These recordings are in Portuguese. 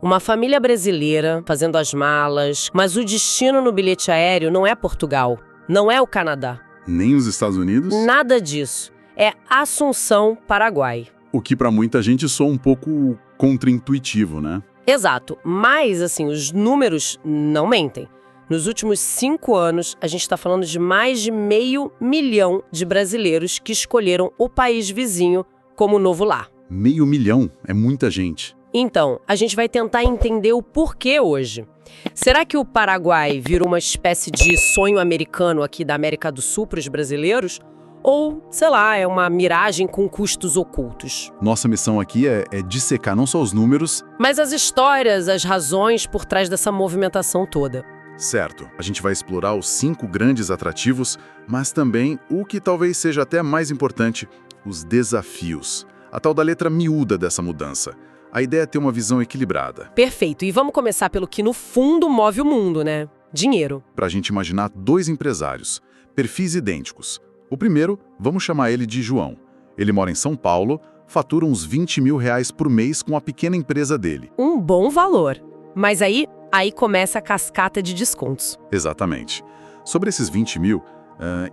Uma família brasileira fazendo as malas, mas o destino no bilhete aéreo não é Portugal, não é o Canadá. Nem os Estados Unidos? Nada disso. É Assunção, Paraguai. O que para muita gente soa um pouco contraintuitivo, né? Exato, mas assim, os números não mentem. Nos últimos 5 anos, a gente está falando de mais de 500 mil de brasileiros que escolheram o país vizinho como novo lar. 500 mil é muita gente. Então, a gente vai tentar entender o porquê hoje. Será que o Paraguai virou uma espécie de sonho americano aqui da América do Sul para os brasileiros? Ou, sei lá, é uma miragem com custos ocultos? Nossa missão aqui é dissecar não só os números... Mas as histórias, as razões por trás dessa movimentação toda. Certo, a gente vai explorar os 5 grandes atrativos, mas também o que talvez seja até mais importante, os desafios. A tal da letra miúda dessa mudança. A ideia é ter uma visão equilibrada. Perfeito, e vamos começar pelo que no fundo move o mundo, né? Dinheiro. Para a gente imaginar 2 empresários, perfis idênticos. O primeiro, vamos chamar ele de João. Ele mora em São Paulo, fatura uns 20 mil reais por mês com a pequena empresa dele. Um bom valor. Mas aí começa a cascata de descontos. Exatamente. Sobre esses 20 mil,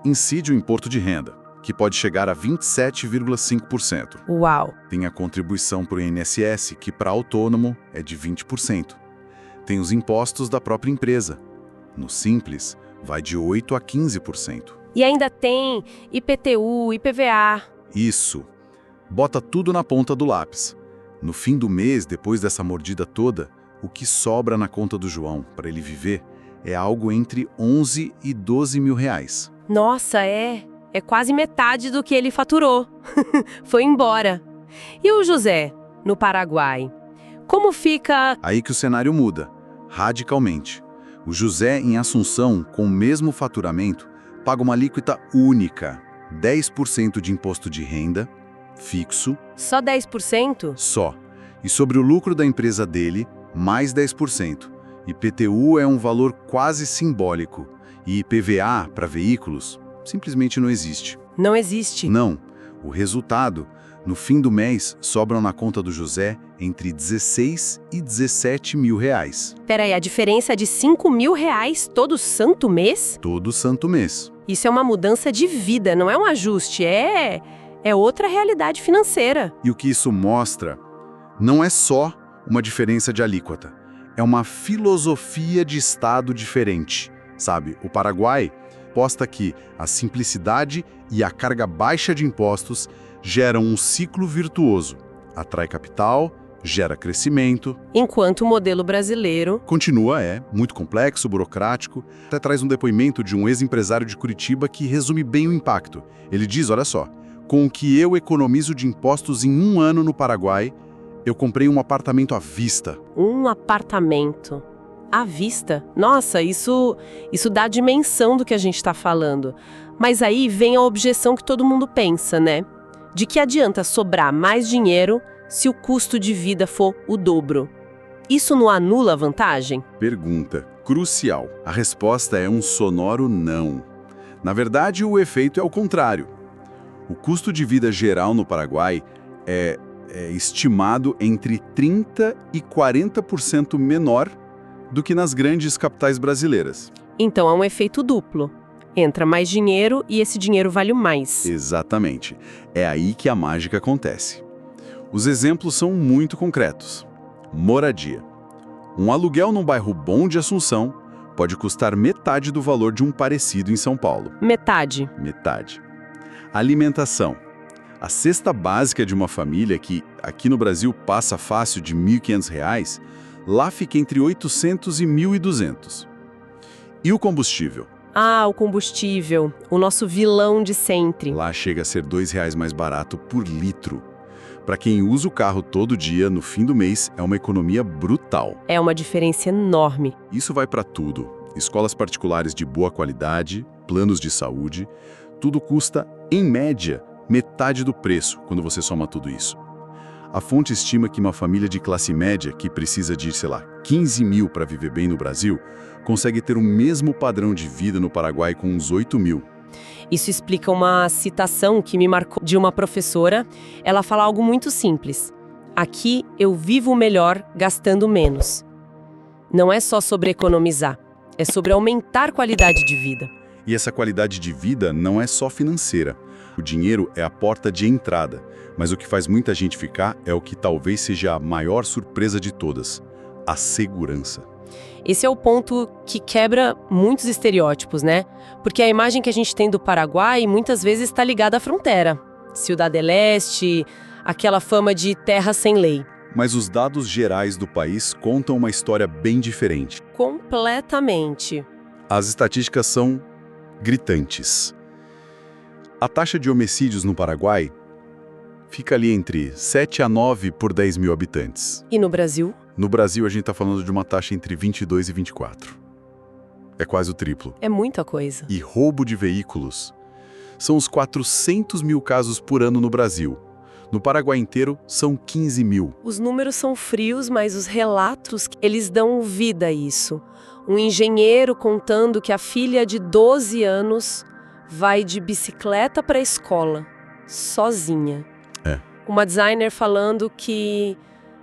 incide o imposto de renda, que pode chegar a 27,5%. Uau! Tem a contribuição para o INSS, que para autônomo é de 20%. Tem os impostos da própria empresa. No Simples, vai de 8% a 15%. E ainda tem IPTU, IPVA. Isso. Bota tudo na ponta do lápis. No fim do mês, depois dessa mordida toda, o que sobra na conta do João para ele viver é algo entre 11 e 12 mil reais. Nossa, é quase metade do que ele faturou. Foi embora. E o José, no Paraguai? Como fica... Aí que o cenário muda, radicalmente. O José, em Assunção, com o mesmo faturamento, paga uma alíquota única, 10% de imposto de renda, fixo. Só 10%? Só. E sobre o lucro da empresa dele, mais 10%. IPTU é um valor quase simbólico. E IPVA, para veículos, simplesmente não existe. Não existe? Não. O resultado, no fim do mês, sobram na conta do José entre 16 e 17 mil reais. Peraí, a diferença é de 5 mil reais todo santo mês? Todo santo mês. Isso é uma mudança de vida, não é um ajuste, é outra realidade financeira. E o que isso mostra não é só uma diferença de alíquota, é uma filosofia de Estado diferente. Sabe, o Paraguai posta que a simplicidade e a carga baixa de impostos geram um ciclo virtuoso. Atrai capital, gera crescimento. Enquanto o modelo brasileiro... Continua, muito complexo, burocrático. Até traz um depoimento de um ex-empresário de Curitiba que resume bem o impacto. Ele diz, olha só, com o que eu economizo de impostos em 1 ano no Paraguai, eu comprei um apartamento à vista. Um apartamento à vista? Nossa, isso dá a dimensão do que a gente está falando. Mas aí vem a objeção que todo mundo pensa, né? De que adianta sobrar mais dinheiro se o custo de vida for o dobro? Isso não anula a vantagem? Pergunta crucial. A resposta é um sonoro não. Na verdade, o efeito é o contrário. O custo de vida geral no Paraguai é estimado entre 30% e 40% menor do que nas grandes capitais brasileiras. Então é um efeito duplo. Entra mais dinheiro e esse dinheiro vale mais. Exatamente. É aí que a mágica acontece. Os exemplos são muito concretos. Moradia. Um aluguel num bairro bom de Assunção pode custar metade do valor de um parecido em São Paulo. Metade. Metade. Alimentação. A cesta básica de uma família que, aqui no Brasil, passa fácil de R$ 1.500, lá fica entre 800 e 1.200. E o combustível? Ah, o combustível, o nosso vilão de sempre. Lá chega a ser R$ 2 mais barato por litro. Para quem usa o carro todo dia, no fim do mês, é uma economia brutal. É uma diferença enorme. Isso vai para tudo. Escolas particulares de boa qualidade, planos de saúde, tudo custa, em média, metade do preço quando você soma tudo isso. A fonte estima que uma família de classe média, que precisa de, 15 mil para viver bem no Brasil, consegue ter o mesmo padrão de vida no Paraguai com uns 8 mil. Isso explica uma citação que me marcou de uma professora. Ela fala algo muito simples. Aqui eu vivo melhor gastando menos. Não é só sobre economizar, é sobre aumentar qualidade de vida. E essa qualidade de vida não é só financeira. O dinheiro é a porta de entrada, mas o que faz muita gente ficar é o que talvez seja a maior surpresa de todas: a segurança. Esse é o ponto que quebra muitos estereótipos, né? Porque a imagem que a gente tem do Paraguai muitas vezes está ligada à fronteira. Ciudad del Este, aquela fama de terra sem lei. Mas os dados gerais do país contam uma história bem diferente. Completamente. As estatísticas são gritantes. A taxa de homicídios no Paraguai fica ali entre 7 a 9 por 10 mil habitantes. E no Brasil? No Brasil, a gente está falando de uma taxa entre 22 e 24. É quase o triplo. É muita coisa. E roubo de veículos. São os 400 mil casos por ano no Brasil. No Paraguai inteiro, são 15 mil. Os números são frios, mas os relatos, eles dão vida a isso. Um engenheiro contando que a filha de 12 anos vai de bicicleta para a escola, sozinha. Uma designer falando que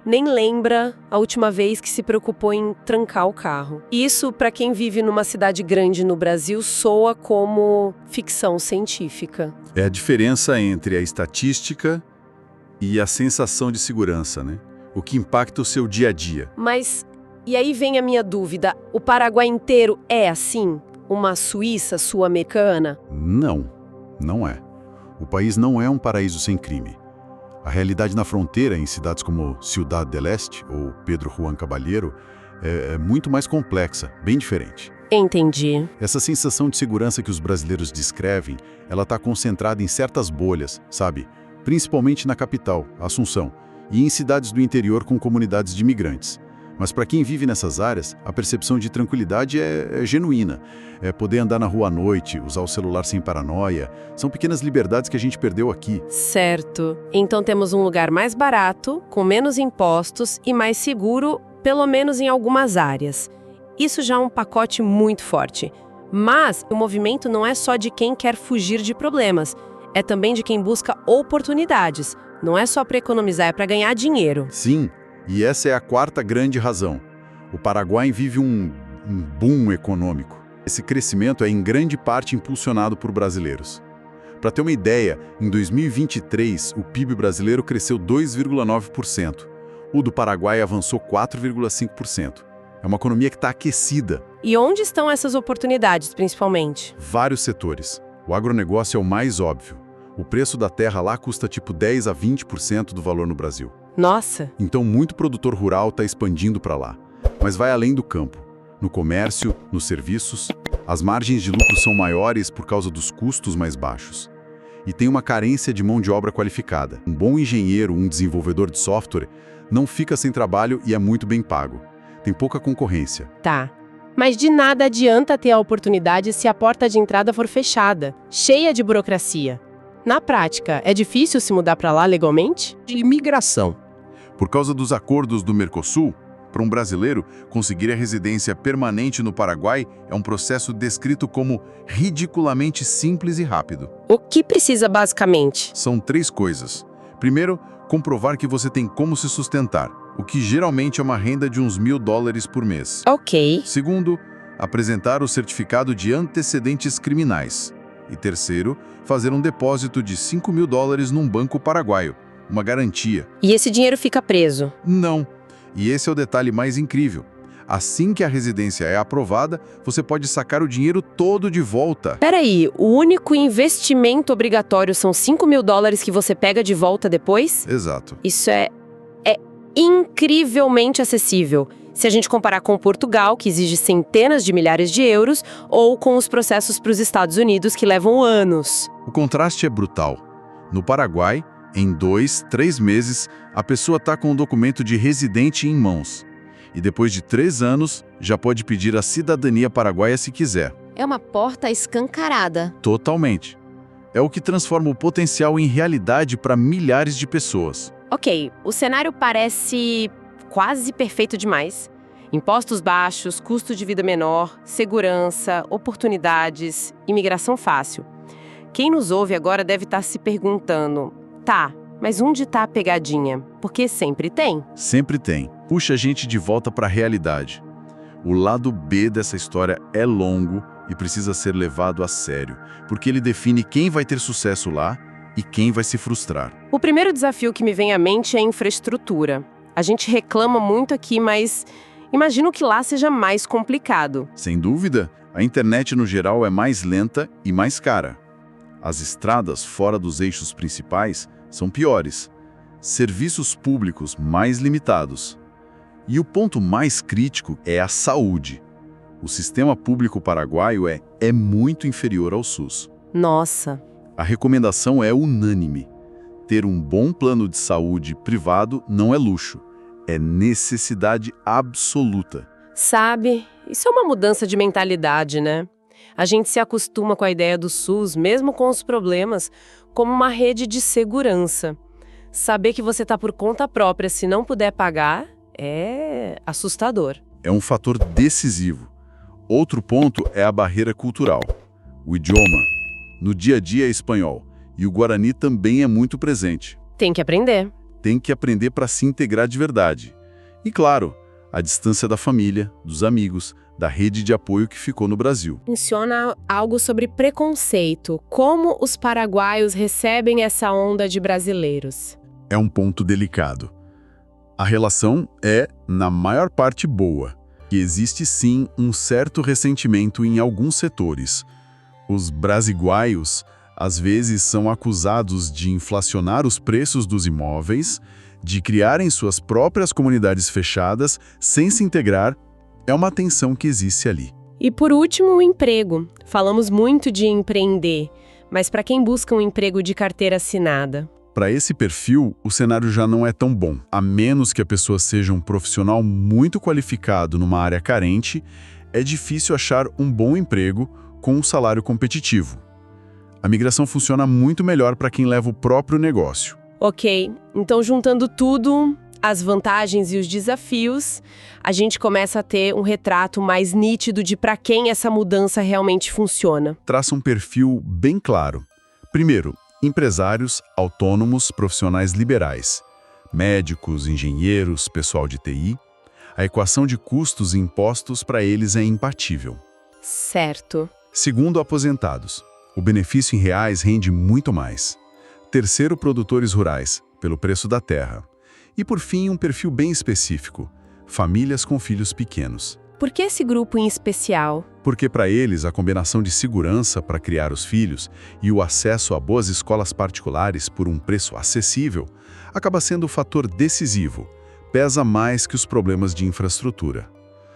nem lembra a última vez que se preocupou em trancar o carro. Isso, para quem vive numa cidade grande no Brasil, soa como ficção científica. É a diferença entre a estatística e a sensação de segurança, né? O que impacta o seu dia a dia. Mas, e aí vem a minha dúvida, o Paraguai inteiro é assim? Uma Suíça sul-americana? Não, não é. O país não é um paraíso sem crime. A realidade na fronteira, em cidades como Ciudad del Este ou Pedro Juan Caballero, é muito mais complexa, bem diferente. Entendi. Essa sensação de segurança que os brasileiros descrevem, ela está concentrada em certas bolhas, sabe? Principalmente na capital, Assunção, e em cidades do interior com comunidades de imigrantes. Mas para quem vive nessas áreas, a percepção de tranquilidade é genuína. É poder andar na rua à noite, usar o celular sem paranoia. São pequenas liberdades que a gente perdeu aqui. Certo. Então temos um lugar mais barato, com menos impostos e mais seguro, pelo menos em algumas áreas. Isso já é um pacote muito forte. Mas o movimento não é só de quem quer fugir de problemas. É também de quem busca oportunidades. Não é só para economizar, é para ganhar dinheiro. Sim. E essa é a quarta grande razão. O Paraguai vive um boom econômico. Esse crescimento é em grande parte impulsionado por brasileiros. Para ter uma ideia, em 2023, o PIB brasileiro cresceu 2,9%. O do Paraguai avançou 4,5%. É uma economia que está aquecida. E onde estão essas oportunidades, principalmente? Vários setores. O agronegócio é o mais óbvio. O preço da terra lá custa tipo 10 a 20% do valor no Brasil. Nossa! Então, muito produtor rural está expandindo para lá. Mas vai além do campo. No comércio, nos serviços, as margens de lucro são maiores por causa dos custos mais baixos. E tem uma carência de mão de obra qualificada. Um bom engenheiro, um desenvolvedor de software, não fica sem trabalho e é muito bem pago. Tem pouca concorrência. Tá. Mas de nada adianta ter a oportunidade se a porta de entrada for fechada, cheia de burocracia. Na prática, é difícil se mudar para lá legalmente? De imigração. Por causa dos acordos do Mercosul, para um brasileiro, conseguir a residência permanente no Paraguai é um processo descrito como ridiculamente simples e rápido. O que precisa basicamente? São 3 coisas. Primeiro, comprovar que você tem como se sustentar, o que geralmente é uma renda de uns $1.000 por mês. Ok. Segundo, apresentar o certificado de antecedentes criminais. E terceiro, fazer um depósito de $5.000 num banco paraguaio, uma garantia. E esse dinheiro fica preso? Não. E esse é o detalhe mais incrível. Assim que a residência é aprovada, você pode sacar o dinheiro todo de volta. Peraí, o único investimento obrigatório são $5.000 que você pega de volta depois? Exato. Isso é incrivelmente acessível. Se a gente comparar com Portugal, que exige centenas de milhares de euros, ou com os processos para os Estados Unidos, que levam anos. O contraste é brutal. No Paraguai, em 2, 3 meses, a pessoa está com o documento de residente em mãos. E depois de 3 anos, já pode pedir a cidadania paraguaia se quiser. É uma porta escancarada. Totalmente. É o que transforma o potencial em realidade para milhares de pessoas. Ok, o cenário parece quase perfeito demais. Impostos baixos, custo de vida menor, segurança, oportunidades, imigração fácil. Quem nos ouve agora deve estar se perguntando, tá, Mas onde tá a pegadinha? Porque sempre tem. Sempre tem. Puxa a gente de volta para a realidade. O lado B dessa história é longo e precisa ser levado a sério, porque ele define quem vai ter sucesso lá e quem vai se frustrar. O primeiro desafio que me vem à mente é a infraestrutura. A gente reclama muito aqui, mas imagino que lá seja mais complicado. Sem dúvida, a internet no geral é mais lenta e mais cara. As estradas fora dos eixos principais são piores. Serviços públicos mais limitados. E o ponto mais crítico é a saúde. O sistema público paraguaio é muito inferior ao SUS. Nossa. A recomendação é unânime. Ter um bom plano de saúde privado não é luxo, é necessidade absoluta. Sabe, isso é uma mudança de mentalidade, né? A gente se acostuma com a ideia do SUS, mesmo com os problemas, como uma rede de segurança. Saber que você está por conta própria se não puder pagar é assustador. É um fator decisivo. Outro ponto é a barreira cultural. O idioma. No dia a dia é espanhol, e o guarani também é muito presente. Tem que aprender. Tem que aprender para se integrar de verdade. E claro, a distância da família, dos amigos, da rede de apoio que ficou no Brasil. Menciona algo sobre preconceito. Como os paraguaios recebem essa onda de brasileiros? É um ponto delicado. A relação é, na maior parte, boa, e existe sim um certo ressentimento em alguns setores. Os brasiguaios, às vezes, são acusados de inflacionar os preços dos imóveis, de criarem suas próprias comunidades fechadas sem se integrar. É uma tensão que existe ali. E por último, o emprego. Falamos muito de empreender, mas para quem busca um emprego de carteira assinada? Para esse perfil, o cenário já não é tão bom. A menos que a pessoa seja um profissional muito qualificado numa área carente, é difícil achar um bom emprego com um salário competitivo. A migração funciona muito melhor para quem leva o próprio negócio. Ok, então juntando tudo, as vantagens e os desafios, a gente começa a ter um retrato mais nítido de para quem essa mudança realmente funciona. Traça um perfil bem claro. Primeiro, empresários, autônomos, profissionais liberais, médicos, engenheiros, pessoal de TI. A equação de custos e impostos para eles é imbatível. Certo. Segundo, aposentados. O benefício em reais rende muito mais. Terceiro, produtores rurais, pelo preço da terra. E por fim, um perfil bem específico, famílias com filhos pequenos. Por que esse grupo em especial? Porque para eles a combinação de segurança para criar os filhos e o acesso a boas escolas particulares por um preço acessível acaba sendo o fator decisivo, pesa mais que os problemas de infraestrutura.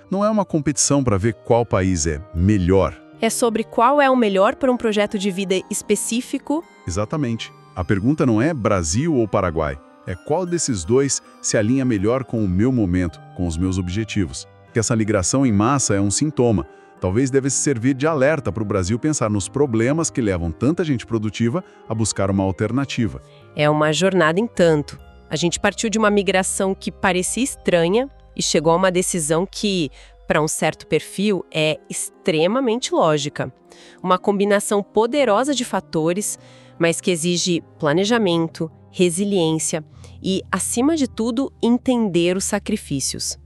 Não é uma competição para ver qual país é melhor. É sobre qual é o melhor para um projeto de vida específico? Exatamente. A pergunta não é Brasil ou Paraguai, é qual desses dois se alinha melhor com o meu momento, com os meus objetivos. Que essa migração em massa é um sintoma. Talvez devesse servir de alerta para o Brasil pensar nos problemas que levam tanta gente produtiva a buscar uma alternativa. É uma jornada em tanto. A gente partiu de uma migração que parecia estranha e chegou a uma decisão que, para um certo perfil, é extremamente lógica. Uma combinação poderosa de fatores, mas que exige planejamento, resiliência e, acima de tudo, entender os sacrifícios.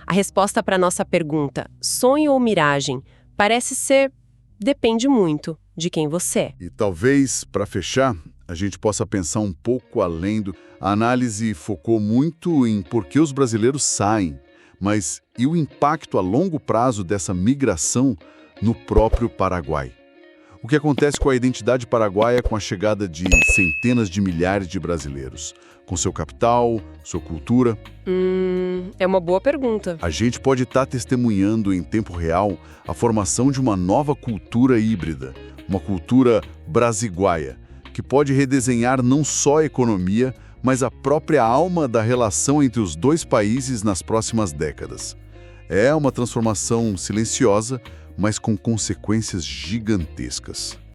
A resposta para a nossa pergunta, sonho ou miragem, parece ser depende muito de quem você é. E talvez, para fechar, a gente possa pensar um pouco além do... A análise focou muito em por que os brasileiros saem, mas e o impacto a longo prazo dessa migração no próprio Paraguai? O que acontece com a identidade paraguaia com a chegada de centenas de milhares de brasileiros? Com seu capital, sua cultura? É uma boa pergunta. A gente pode estar testemunhando em tempo real a formação de uma nova cultura híbrida, uma cultura brasiguaia, que pode redesenhar não só a economia, mas a própria alma da relação entre os dois países nas próximas décadas. É uma transformação silenciosa, mas com consequências gigantescas.